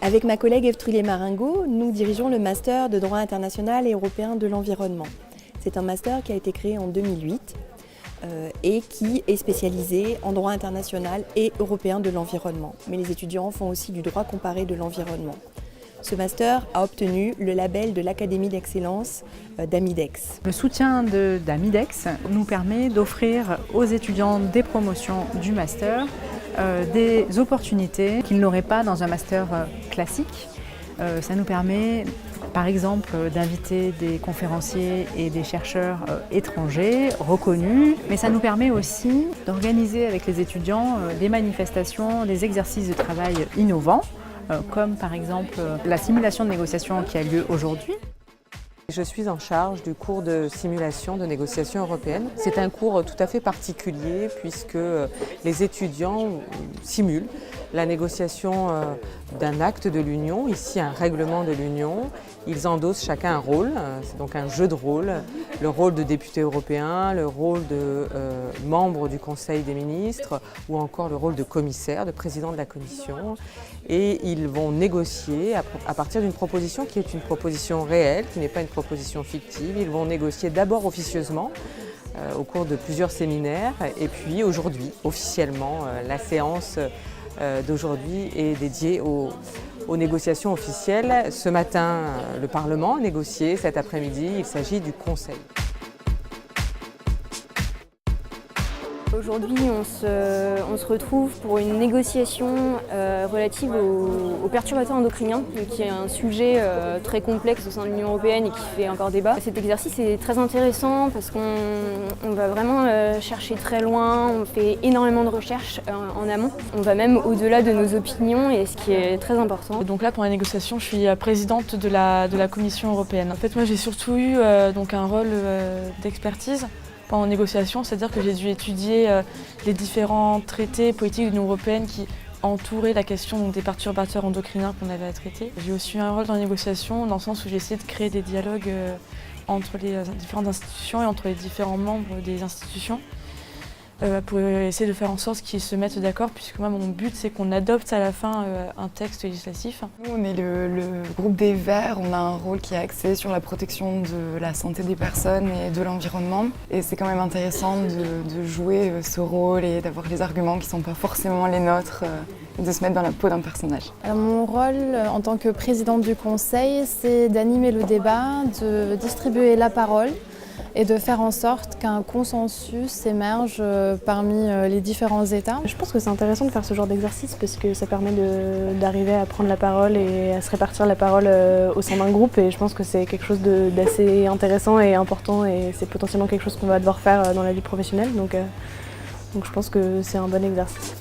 Avec ma collègue Eve Trullier-Maringo, nous dirigeons le Master de droit international et européen de l'environnement. C'est un master qui a été créé en 2008 et qui est spécialisé en droit international et européen de l'environnement. Mais les étudiants font aussi du droit comparé de l'environnement. Ce master a obtenu le label de l'Académie d'excellence d'Amidex. Le soutien d'Amidex nous permet d'offrir aux étudiants des promotions du master, des opportunités qu'ils n'auraient pas dans un master classique. Ça nous permet par exemple d'inviter des conférenciers et des chercheurs étrangers reconnus, mais ça nous permet aussi d'organiser avec les étudiants des manifestations, des exercices de travail innovants, comme par exemple la simulation de négociation qui a lieu aujourd'hui. Je suis en charge du cours de simulation de négociation européenne. C'est un cours tout à fait particulier puisque les étudiants simulent la négociation d'un acte de l'Union, ici un règlement de l'Union. Ils endossent chacun un rôle, c'est donc un jeu de rôle, le rôle de député européen, le rôle de membre du Conseil des ministres ou encore le rôle de commissaire, de président de la Commission. Et ils vont négocier à partir d'une proposition qui est une proposition réelle, qui n'est pas une proposition fictive. Ils vont négocier d'abord officieusement au cours de plusieurs séminaires et puis aujourd'hui, officiellement, la séance d'aujourd'hui est dédiée aux négociations officielles. Ce matin, le Parlement a négocié, cet après-midi, il s'agit du Conseil. Aujourd'hui, on se retrouve pour une négociation relative aux perturbateurs endocriniens, qui est un sujet très complexe au sein de l'Union européenne et qui fait encore débat. Cet exercice est très intéressant parce qu'on va vraiment chercher très loin, on fait énormément de recherches en amont. On va même au-delà de nos opinions et ce qui est très important. Donc là, pour la négociation, je suis présidente de la Commission européenne. En fait, moi, j'ai surtout eu donc un rôle d'expertise pendant négociation, c'est-à-dire que j'ai dû étudier les différents traités politiques de l'Union européenne qui entouraient la question des perturbateurs endocriniens qu'on avait à traiter. J'ai aussi eu un rôle dans la négociation dans le sens où j'ai essayé de créer des dialogues entre les différentes institutions et entre les différents membres des institutions pour essayer de faire en sorte qu'ils se mettent d'accord, puisque moi mon but c'est qu'on adopte à la fin un texte législatif. Nous on est le groupe des Verts, on a un rôle qui est axé sur la protection de la santé des personnes et de l'environnement. Et c'est quand même intéressant de jouer ce rôle et d'avoir des arguments qui ne sont pas forcément les nôtres, de se mettre dans la peau d'un personnage. Alors, mon rôle en tant que présidente du conseil, c'est d'animer le débat, de distribuer la parole et de faire en sorte qu'un consensus émerge parmi les différents États. Je pense que c'est intéressant de faire ce genre d'exercice parce que ça permet d'arriver à prendre la parole et à se répartir la parole au sein d'un groupe, et je pense que c'est quelque chose d'assez intéressant et important, et c'est potentiellement quelque chose qu'on va devoir faire dans la vie professionnelle, donc je pense que c'est un bon exercice.